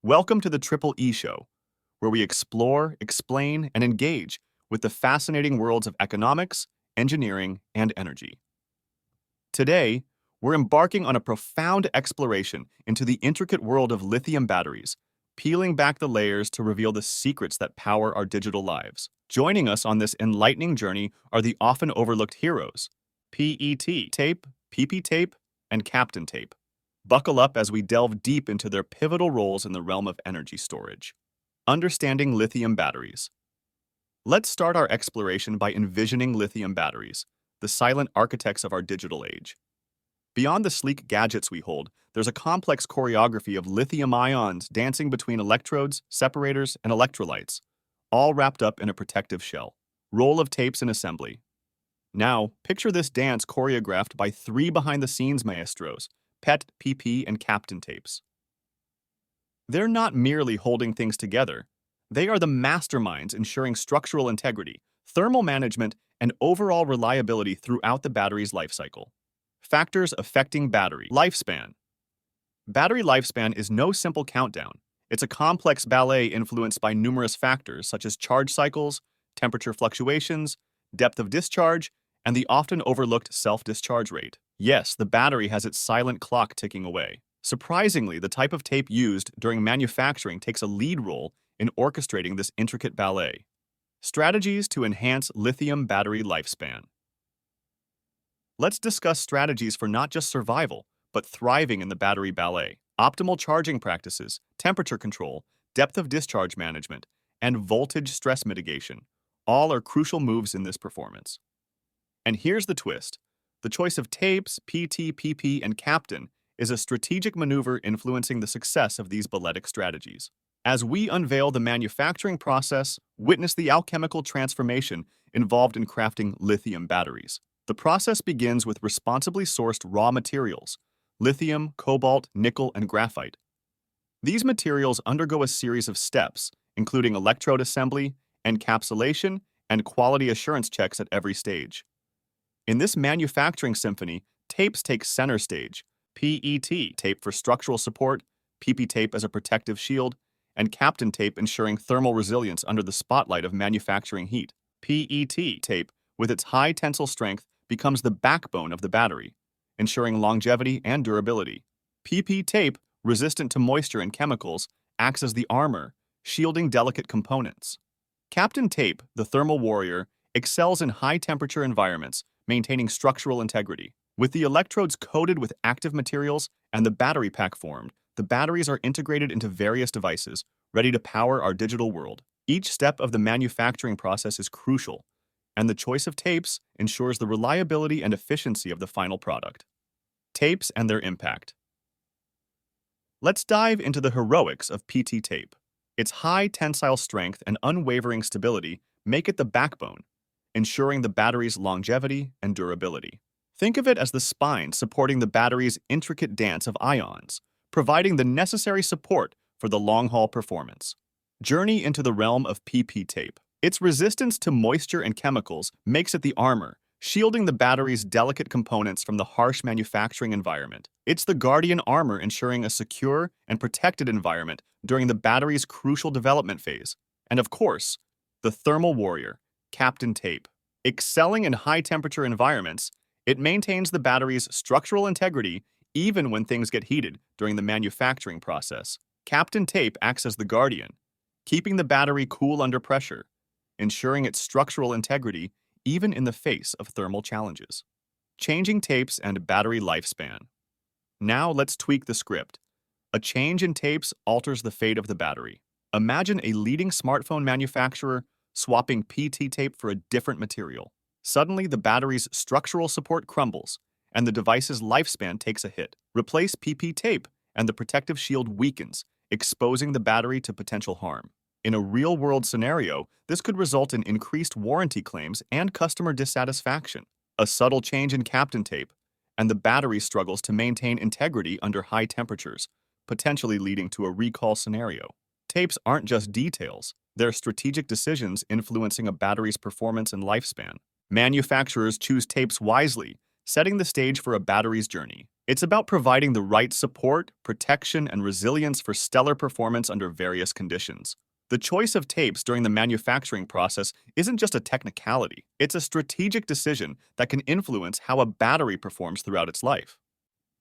Welcome to the Triple E Show, where we explore, explain, and engage with the fascinating worlds of economics, engineering, and energy. Today, we're embarking on a profound exploration into the intricate world of lithium batteries, peeling back the layers to reveal the secrets that power our digital lives. Joining us on this enlightening journey are the often overlooked heroes, PET tape, PP tape, and Captain tape. Buckle up as we delve deep into their pivotal roles in the realm of energy storage. Understanding lithium batteries. Let's start our exploration by envisioning lithium batteries, the silent architects of our digital age. Beyond the sleek gadgets we hold, there's a complex choreography of lithium ions dancing between electrodes, separators, and electrolytes, all wrapped up in a protective shell. Roll of tapes in assembly. Now, picture this dance choreographed by three behind-the-scenes maestros, PET, PP, and Captain tapes. They're not merely holding things together. They are the masterminds ensuring structural integrity, thermal management, and overall reliability throughout the battery's life cycle. Factors affecting battery lifespan. Battery lifespan is no simple countdown. It's a complex ballet influenced by numerous factors such as charge cycles, temperature fluctuations, depth of discharge, and the often overlooked self-discharge rate. Yes, the battery has its silent clock ticking away. Surprisingly, the type of tape used during manufacturing takes a lead role in orchestrating this intricate ballet. Strategies to enhance lithium battery lifespan. Let's discuss strategies for not just survival, but thriving in the battery ballet. Optimal charging practices, temperature control, depth of discharge management, and voltage stress mitigation all are crucial moves in this performance. And here's the twist. The choice of tapes, PT, PP, and Captain is a strategic maneuver influencing the success of these balletic strategies. As we unveil the manufacturing process, witness the alchemical transformation involved in crafting lithium batteries. The process begins with responsibly sourced raw materials, lithium, cobalt, nickel, and graphite. These materials undergo a series of steps, including electrode assembly, encapsulation, and quality assurance checks at every stage. In this manufacturing symphony, tapes take center stage, PET tape for structural support, PP tape as a protective shield, and Captain tape ensuring thermal resilience under the spotlight of manufacturing heat. PET tape, with its high tensile strength, becomes the backbone of the battery, ensuring longevity and durability. PP tape, resistant to moisture and chemicals, acts as the armor, shielding delicate components. Captain tape, the thermal warrior, excels in high-temperature environments, maintaining structural integrity. With the electrodes coated with active materials and the battery pack formed, the batteries are integrated into various devices, ready to power our digital world. Each step of the manufacturing process is crucial, and the choice of tapes ensures the reliability and efficiency of the final product. Tapes and their impact. Let's dive into the heroics of PT tape. Its high tensile strength and unwavering stability make it the backbone, ensuring the battery's longevity and durability. Think of it as the spine supporting the battery's intricate dance of ions, providing the necessary support for the long-haul performance. Journey into the realm of PP tape. Its resistance to moisture and chemicals makes it the armor, shielding the battery's delicate components from the harsh manufacturing environment. It's the guardian armor ensuring a secure and protected environment during the battery's crucial development phase. And of course, the thermal warrior, Captain tape. Excelling in high-temperature environments, it maintains the battery's structural integrity even when things get heated during the manufacturing process. Captain tape acts as the guardian, keeping the battery cool under pressure, ensuring its structural integrity even in the face of thermal challenges. Changing tapes and battery lifespan. Now let's tweak the script. A change in tapes alters the fate of the battery. Imagine a leading smartphone manufacturer swapping PT tape for a different material. Suddenly, the battery's structural support crumbles, and the device's lifespan takes a hit. Replace PP tape, and the protective shield weakens, exposing the battery to potential harm. In a real-world scenario, this could result in increased warranty claims and customer dissatisfaction. A subtle change in Captain tape, and the battery struggles to maintain integrity under high temperatures, potentially leading to a recall scenario. Tapes aren't just details. They're strategic decisions influencing a battery's performance and lifespan. Manufacturers choose tapes wisely, setting the stage for a battery's journey. It's about providing the right support, protection, and resilience for stellar performance under various conditions. The choice of tapes during the manufacturing process isn't just a technicality, it's a strategic decision that can influence how a battery performs throughout its life.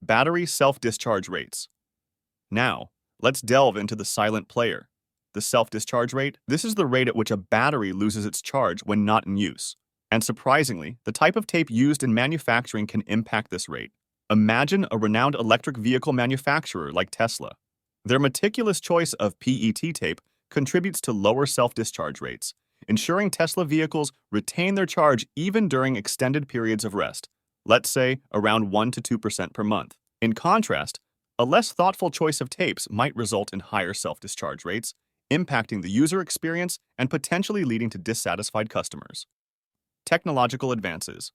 Battery self-discharge rates. Now, let's delve into the silent player. The self-discharge rate, this is the rate at which a battery loses its charge when not in use. And surprisingly, the type of tape used in manufacturing can impact this rate. Imagine a renowned electric vehicle manufacturer like Tesla. Their meticulous choice of PET tape contributes to lower self-discharge rates, ensuring Tesla vehicles retain their charge even during extended periods of rest, let's say around 1 to 2% per month. In contrast, a less thoughtful choice of tapes might result in higher self-discharge rates, impacting the user experience and potentially leading to dissatisfied customers. Technological advances.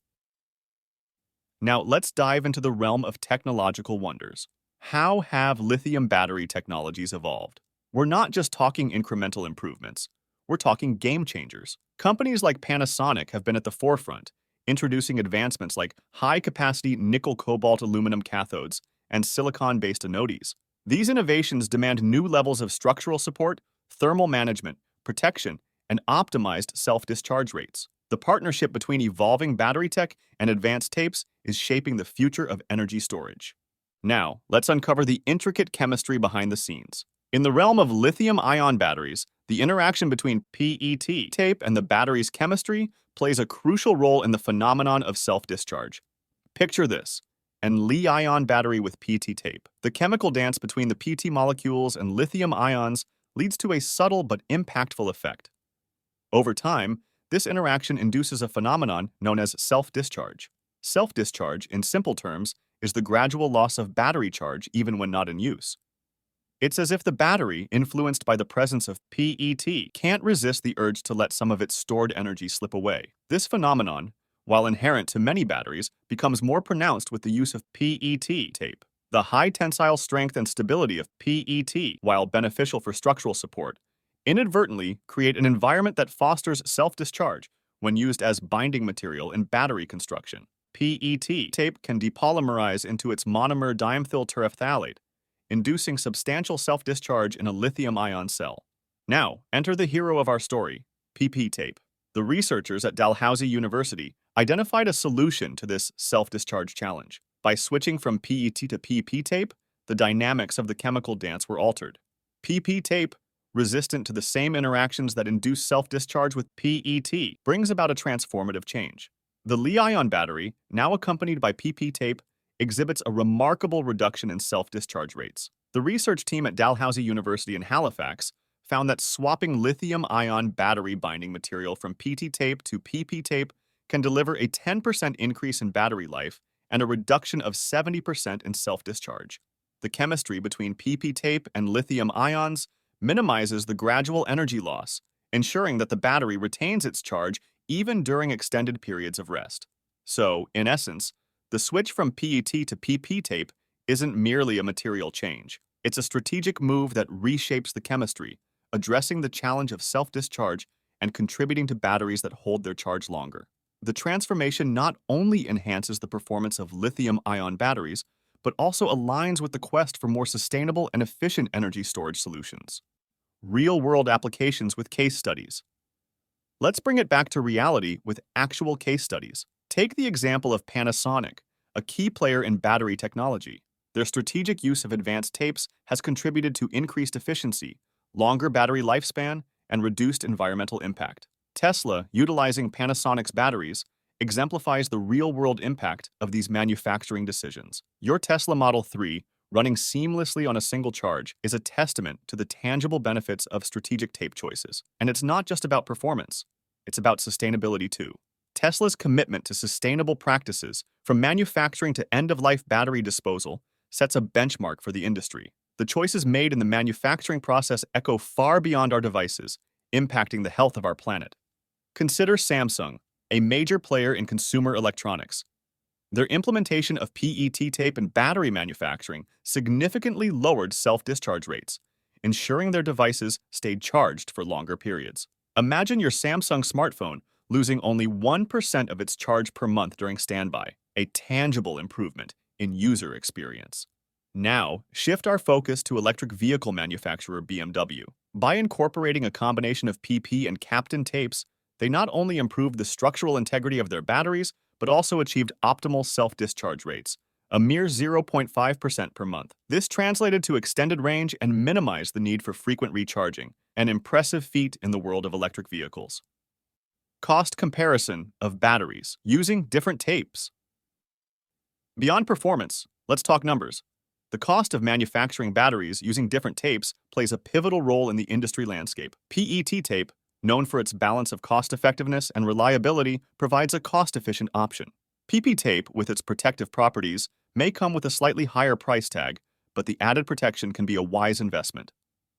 Now let's dive into the realm of technological wonders. How have lithium battery technologies evolved? We're not just talking incremental improvements. We're talking game changers. Companies like Panasonic have been at the forefront, introducing advancements like high-capacity nickel-cobalt-aluminum cathodes and silicon-based anodes. These innovations demand new levels of structural support, thermal management, protection, and optimized self-discharge rates. The partnership between evolving battery tech and advanced tapes is shaping the future of energy storage. Now, let's uncover the intricate chemistry behind the scenes. In the realm of lithium-ion batteries, the interaction between PET tape and the battery's chemistry plays a crucial role in the phenomenon of self-discharge. Picture this: an Li-ion battery with PT tape. The chemical dance between the PT molecules and lithium ions leads to a subtle but impactful effect. Over time, this interaction induces a phenomenon known as self-discharge. Self-discharge, in simple terms, is the gradual loss of battery charge even when not in use. It's as if the battery, influenced by the presence of PET, can't resist the urge to let some of its stored energy slip away. This phenomenon, while inherent to many batteries, becomes more pronounced with the use of PET tape. The high tensile strength and stability of PET, while beneficial for structural support, inadvertently create an environment that fosters self-discharge when used as binding material in battery construction. PET tape can depolymerize into its monomer dimethyl terephthalate, inducing substantial self-discharge in a lithium-ion cell. Now, enter the hero of our story, PP tape. The researchers at Dalhousie University identified a solution to this self-discharge challenge. By switching from PET to PP tape, the dynamics of the chemical dance were altered. PP tape, resistant to the same interactions that induce self-discharge with PET, brings about a transformative change. The Li-ion battery, now accompanied by PP tape, exhibits a remarkable reduction in self-discharge rates. The research team at Dalhousie University in Halifax found that swapping lithium-ion battery binding material from PT tape to PP tape can deliver a 10% increase in battery life and a reduction of 70% in self-discharge. The chemistry between PP tape and lithium ions minimizes the gradual energy loss, ensuring that the battery retains its charge even during extended periods of rest. So, in essence, the switch from PET to PP tape isn't merely a material change. It's a strategic move that reshapes the chemistry, addressing the challenge of self-discharge and contributing to batteries that hold their charge longer. The transformation not only enhances the performance of lithium-ion batteries, but also aligns with the quest for more sustainable and efficient energy storage solutions. Real-world applications with case studies. Let's bring it back to reality with actual case studies. Take the example of Panasonic, a key player in battery technology. Their strategic use of advanced tapes has contributed to increased efficiency, longer battery lifespan, and reduced environmental impact. Tesla, utilizing Panasonic's batteries, exemplifies the real-world impact of these manufacturing decisions. Your Tesla Model 3, running seamlessly on a single charge, is a testament to the tangible benefits of strategic tape choices. And it's not just about performance, it's about sustainability too. Tesla's commitment to sustainable practices, from manufacturing to end-of-life battery disposal, sets a benchmark for the industry. The choices made in the manufacturing process echo far beyond our devices, impacting the health of our planet. Consider Samsung, a major player in consumer electronics. Their implementation of PET tape in battery manufacturing significantly lowered self-discharge rates, ensuring their devices stayed charged for longer periods. Imagine your Samsung smartphone losing only 1% of its charge per month during standby, a tangible improvement in user experience. Now, shift our focus to electric vehicle manufacturer BMW. By incorporating a combination of PP and Kapton tapes, they not only improved the structural integrity of their batteries, but also achieved optimal self-discharge rates, a mere 0.5% per month. This translated to extended range and minimized the need for frequent recharging, an impressive feat in the world of electric vehicles. Cost comparison of batteries using different tapes. Beyond performance, let's talk numbers. The cost of manufacturing batteries using different tapes plays a pivotal role in the industry landscape. PET tape, known for its balance of cost-effectiveness and reliability, provides a cost-efficient option. PP tape, with its protective properties, may come with a slightly higher price tag, but the added protection can be a wise investment.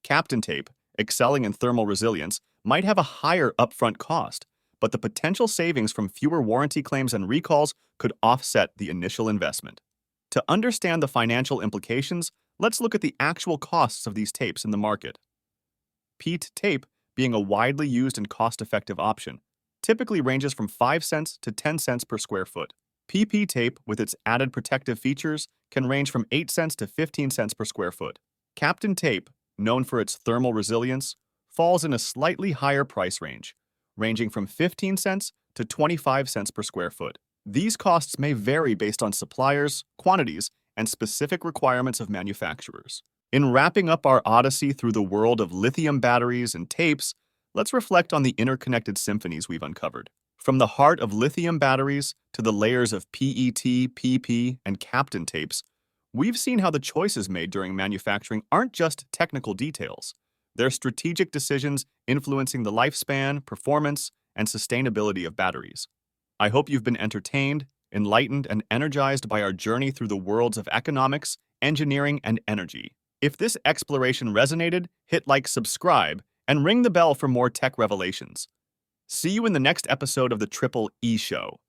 Kapton tape, excelling in thermal resilience, might have a higher upfront cost, but the potential savings from fewer warranty claims and recalls could offset the initial investment. To understand the financial implications, let's look at the actual costs of these tapes in the market. PET tape, being a widely used and cost-effective option, typically ranges from 5 cents to 10 cents per square foot. PP tape, with its added protective features, can range from 8 cents to 15 cents per square foot. Kapton tape, known for its thermal resilience, falls in a slightly higher price range, ranging from 15 cents to 25 cents per square foot. These costs may vary based on suppliers, quantities, and specific requirements of manufacturers. In wrapping up our odyssey through the world of lithium batteries and tapes, let's reflect on the interconnected symphonies we've uncovered. From the heart of lithium batteries to the layers of PET, PP, and Kapton tapes, we've seen how the choices made during manufacturing aren't just technical details. They're strategic decisions influencing the lifespan, performance, and sustainability of batteries. I hope you've been entertained, enlightened, and energized by our journey through the worlds of economics, engineering, and energy. If this exploration resonated, hit like, subscribe, and ring the bell for more tech revelations. See you in the next episode of the Triple E Show.